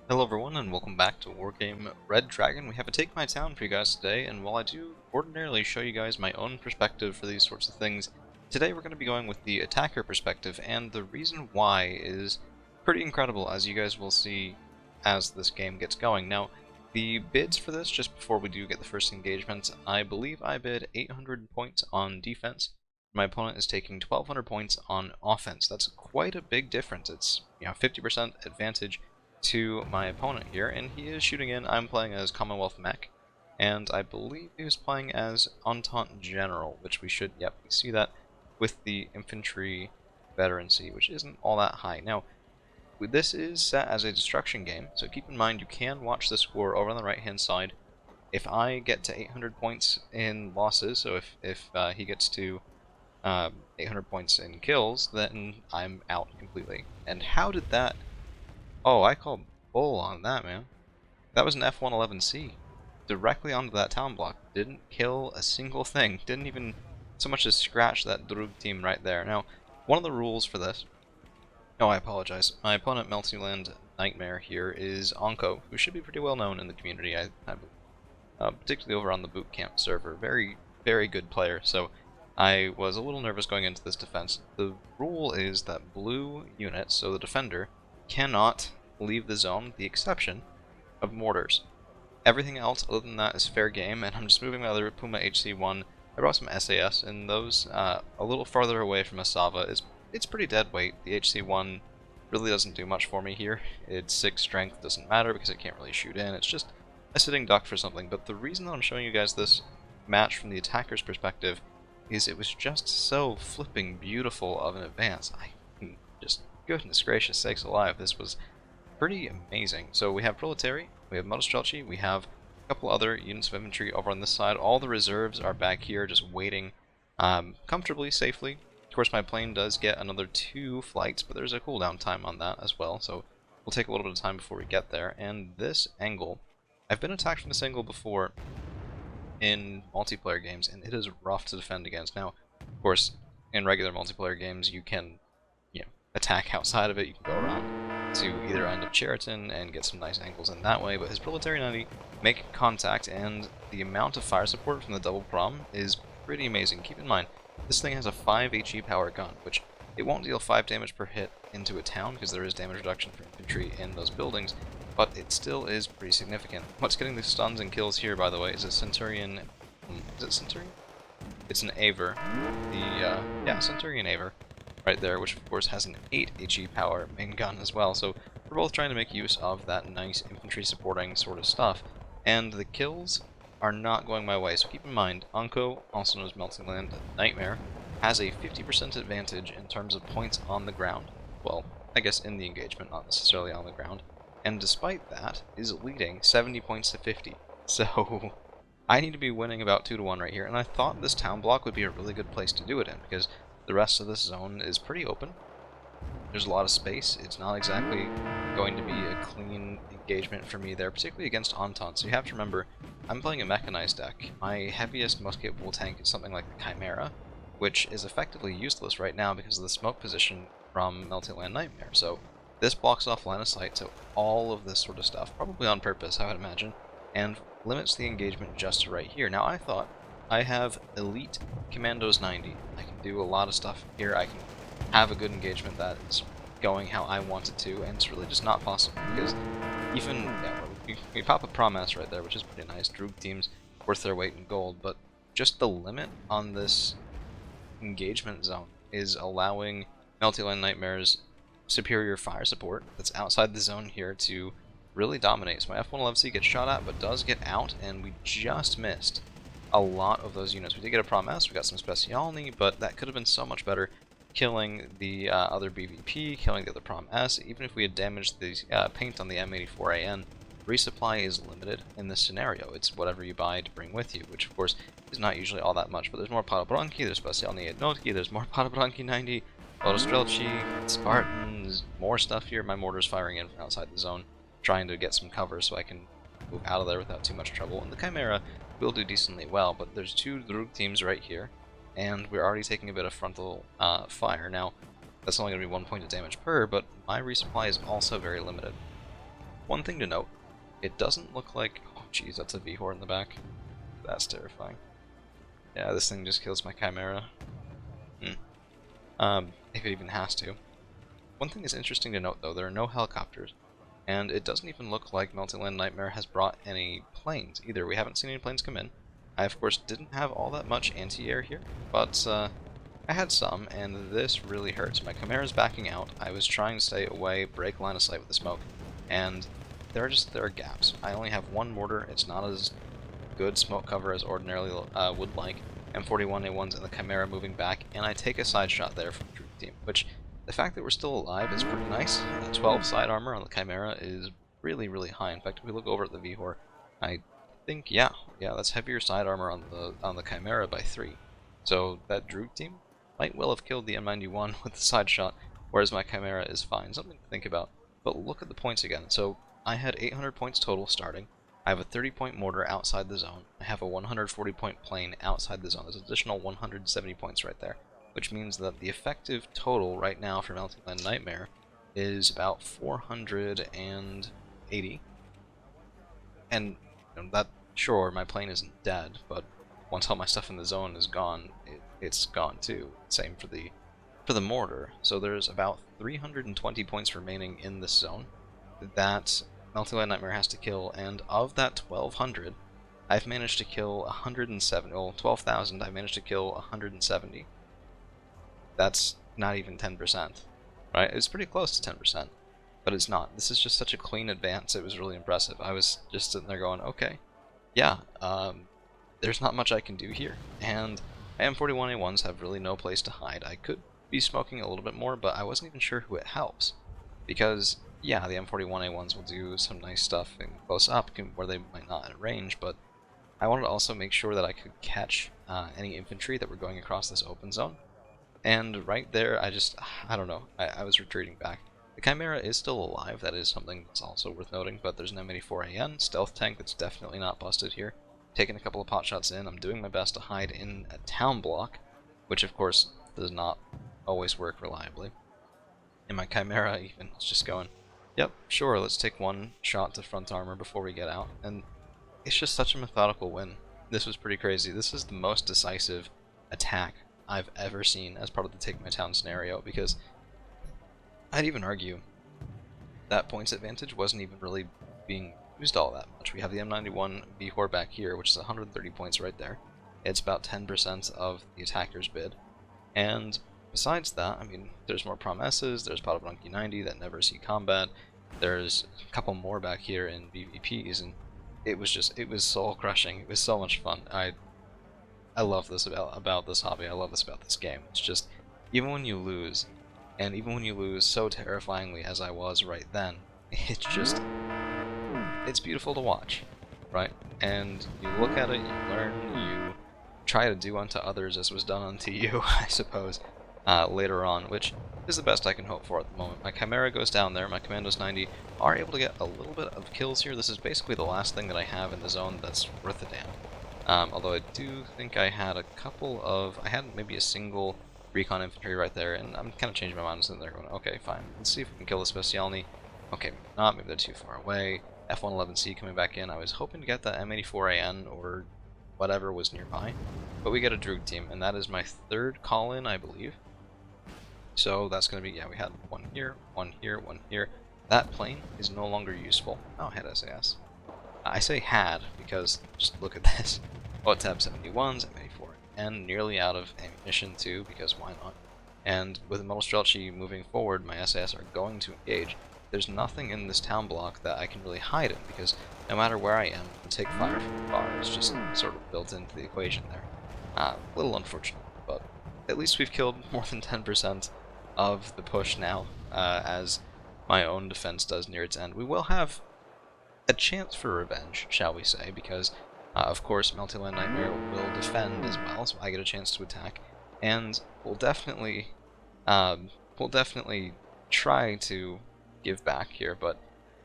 Hello everyone and welcome back to Wargame Red Dragon. We have a Take My Town for you guys today, and while I do ordinarily show you guys my own perspective for these sorts of things, today we're going to be going with the attacker perspective, and the reason why is pretty incredible, as you guys will see as this game gets going. Now, the bids for this, just before we do get the first engagement, I believe I bid 800 points on defense. My opponent is taking 1200 points on offense. That's quite a big difference. It's 50% advantage to my opponent here, and he is shooting in. I'm playing as Commonwealth Mech, and I believe he was playing as Entente General, which we see that with the infantry veterancy, which isn't all that high. Now, this is set as a destruction game, so keep in mind you can watch the score over on the right hand side. If I get to 800 points in losses, so if he gets to 800 points in kills, then I'm out completely. And how did that... Oh, I called bull on that, man. That was an F-111C. Directly onto that town block. Didn't kill a single thing. Didn't even so much as scratch that Drug team right there. Now, one of the rules for this... Oh, I apologize. My opponent, Multiland Nightmare, here is Anko, who should be pretty well known in the community, I believe. Particularly over on the boot camp server. Very, very good player, so I was a little nervous going into this defense. The rule is that blue units, so the defender, cannot leave the zone, with the exception of mortars. Everything else other than that is fair game, and I'm just moving my other Puma HC1. I brought some SAS, and those a little farther away from Asava it's pretty dead weight. The HC1 really doesn't do much for me here. Its 6 strength doesn't matter because it can't really shoot in. It's just a sitting duck for something. But the reason that I'm showing you guys this match from the attacker's perspective is it was just so flipping beautiful of an advance. Goodness gracious sakes alive, this was pretty amazing. So we have Proletary, we have Motostrelchi, we have a couple other units of infantry over on this side. All the reserves are back here just waiting comfortably, safely. Of course my plane does get another 2 flights, but there's a cooldown time on that as well, so we'll take a little bit of time before we get there. And this angle, I've been attacked from this angle before in multiplayer games, and it is rough to defend against. Now, of course, in regular multiplayer games you can attack outside of it. You can go around to either end of Cheriton and get some nice angles in that way, but his Proletary 90 make contact, and the amount of fire support from the double prom is pretty amazing. Keep in mind, this thing has a 5 HE power gun, which it won't deal 5 damage per hit into a town because there is damage reduction for infantry in those buildings, but it still is pretty significant. What's getting the stuns and kills here, by the way, is a Centurion... Is it Centurion? It's an Aver. Yeah, Centurion Aver right there, which of course has an 8 HE power main gun as well, so we're both trying to make use of that nice infantry supporting sort of stuff, and the kills are not going my way. So keep in mind, Anko, also known as Melting Nightmare, has a 50% advantage in terms of points on the ground. Well, I guess in the engagement, not necessarily on the ground, and despite that, is leading 70 points to 50. So I need to be winning about 2 to 1 right here, and I thought this town block would be a really good place to do it in, because the rest of this zone is pretty open. There's a lot of space. It's not exactly going to be a clean engagement for me there, particularly against Entente. So you have to remember, I'm playing a mechanized deck. My heaviest, most capable tank is something like the Chimera, which is effectively useless right now because of the smoke position from Melting Nightmare. So this blocks off line of sight to all of this sort of stuff, probably on purpose, I would imagine, and limits the engagement just to right here. Now I thought, I have Elite Commandos 90. I can do a lot of stuff here. I can have a good engagement that is going how I want it to, and it's really just not possible because even we pop a Promise right there, which is pretty nice. Drug teams worth their weight in gold, but just the limit on this engagement zone is allowing Melty-Land Nightmare's superior fire support that's outside the zone here to really dominate. So my F-111C gets shot at, but does get out, and we just missed a lot of those units. We did get a Promise, we got some Specialny, but that could have been so much better killing the other BVP, killing the other Promise. Even if we had damaged the paint on the M84AN, resupply is limited in this scenario. It's whatever you buy to bring with you, which of course is not usually all that much, but there's more Podobranki, there's Specialny Jednotki, there's more Podobranki 90, Autostrelchi, Spartans, more stuff here. My mortar's firing in from outside the zone, trying to get some cover so I can move out of there without too much trouble. And the Chimera will do decently well, but there's 2 Drug teams right here, and we're already taking a bit of frontal fire. Now, that's only going to be 1 point of damage per, but my resupply is also very limited. One thing to note, it doesn't look like... Oh jeez, that's a V-Horde in the back. That's terrifying. Yeah, this thing just kills my Chimera. If it even has to. One thing is interesting to note though, there are no helicopters. And it doesn't even look like Melting Land Nightmare has brought any planes either. We haven't seen any planes come in. I of course didn't have all that much anti-air here, but I had some, and this really hurts. My Chimera's backing out. I was trying to stay away, break line of sight with the smoke, and there are gaps. I only have one mortar. It's not as good smoke cover as ordinarily would like. M41A1's and the Chimera moving back, and I take a side shot there from Troop Team, which the fact that we're still alive is pretty nice. 12 side armor on the Chimera is really, really high. In fact, if we look over at the V-Horde, I think, yeah, that's heavier side armor on the Chimera by 3. So that Droog team might well have killed the M91 with the side shot, whereas my Chimera is fine. Something to think about. But look at the points again. So I had 800 points total starting. I have a 30-point mortar outside the zone. I have a 140-point plane outside the zone. There's an additional 170 points right there, which means that the effective total right now for Melting Land Nightmare is about 480. And that, sure, my plane isn't dead, but once all my stuff in the zone is gone, it's gone too. Same for the mortar. So there's about 320 points remaining in this zone that Melting Land Nightmare has to kill, and of that 1,200, I've managed to kill 170. Well, 12,000, I've managed to kill 170. That's not even 10%, right? It's pretty close to 10%, but it's not. This is just such a clean advance, it was really impressive. I was just sitting there going, okay, yeah, there's not much I can do here, and M41A1s have really no place to hide. I could be smoking a little bit more, but I wasn't even sure who it helps, because, yeah, the M41A1s will do some nice stuff in close up, where they might not at range, but I wanted to also make sure that I could catch any infantry that were going across this open zone. And right there, I don't know, I was retreating back. The Chimera is still alive, that is something that's also worth noting, but there's an M84AN stealth tank that's definitely not busted here. Taking a couple of pot shots in, I'm doing my best to hide in a town block, which of course does not always work reliably. And my Chimera even is just going, yep, sure, let's take one shot to front armor before we get out, and it's just such a methodical win. This was pretty crazy. This is the most decisive attack I've ever seen as part of the Take My Town scenario, because I'd even argue that points advantage wasn't even really being used all that much. We have the M91 V-Horde back here, which is 130 points right there. It's about 10% of the attacker's bid. And besides that, I mean, there's more Promises, there's Potobunky 90 that never see combat, there's a couple more back here in BVPs, and it was soul crushing. It was so much fun. I love this about this hobby. I love this about this game. It's just, even when you lose, and even when you lose so terrifyingly as I was right then, it's beautiful to watch, right? And you look at it, you learn, you try to do unto others as was done unto you, I suppose, later on, which is the best I can hope for at the moment. My Chimera goes down there, my Commandos 90 are able to get a little bit of kills here. This is basically the last thing that I have in the zone that's worth a damn. Although I do think I had I had maybe a single recon infantry right there, and I'm kind of changing my mind and sitting there going, okay, fine, let's see if we can kill the Specialny. Okay, maybe not, maybe they're too far away. F-111C coming back in. I was hoping to get that M84AN or whatever was nearby, but we get a Droog team, and that is my third call-in, I believe. So that's going to be, yeah, we had one here, one here, one here. That plane is no longer useful. Oh, I had SAS. I say had, because just look at this. OTAB 71s, M84, and nearly out of ammunition too, because why not? And with Metal Strelchi moving forward, my SAS are going to engage. There's nothing in this town block that I can really hide in, because no matter where I am, I can take fire from afar. It's just sort of built into the equation there. A little unfortunate, but at least we've killed more than 10% of the push now, as my own defense does near its end. We will have a chance for revenge, shall we say, because of course Melting Land Nightmare will defend as well, so I get a chance to attack, and we'll definitely try to give back here, but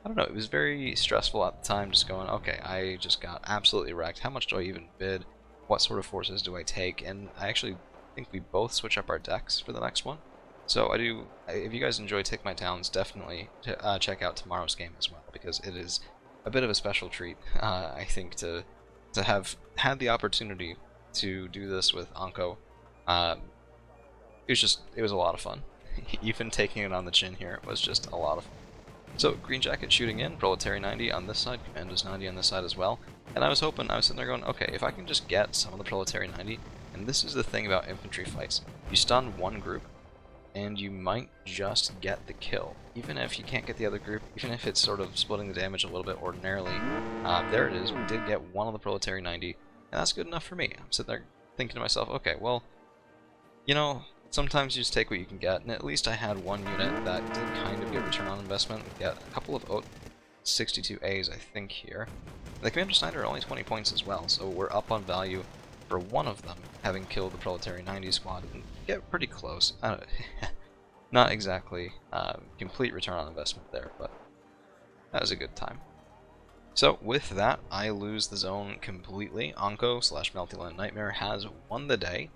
I don't know, it was very stressful at the time, just going, okay, I just got absolutely wrecked, how much do I even bid, what sort of forces do I take, and I actually think we both switch up our decks for the next one, So if you guys enjoy Take My Towns, definitely check out tomorrow's game as well, because it is a bit of a special treat, I think, to have had the opportunity to do this with Anko. It was a lot of fun. Even taking it on the chin here was just a lot of fun. So, Green Jacket shooting in, Proletary 90 on this side, Commandos 90 on this side as well. And I was sitting there going, okay, if I can just get some of the Proletary 90, and this is the thing about infantry fights, you stun one group, and you might just get the kill. Even if you can't get the other group, even if it's sort of splitting the damage a little bit ordinarily, there it is, we did get one of the Proletary 90, and that's good enough for me. I'm sitting there thinking to myself, okay, well, you know, sometimes you just take what you can get, and at least I had one unit that did kind of get return on investment. We got a couple of 62As, I think, here. The Commander Snyder are only 20 points as well, so we're up on value for one of them, having killed the Proletary 90 squad, and get pretty close. Not exactly complete return on investment there, but that was a good time. So with that, I lose the zone completely. Anko / Meltyland Nightmare has won the day,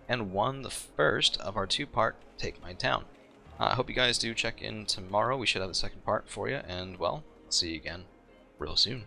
and won the first of our two-part Take My Town. I hope you guys do check in tomorrow. We should have the second part for you, and, well, see you again real soon.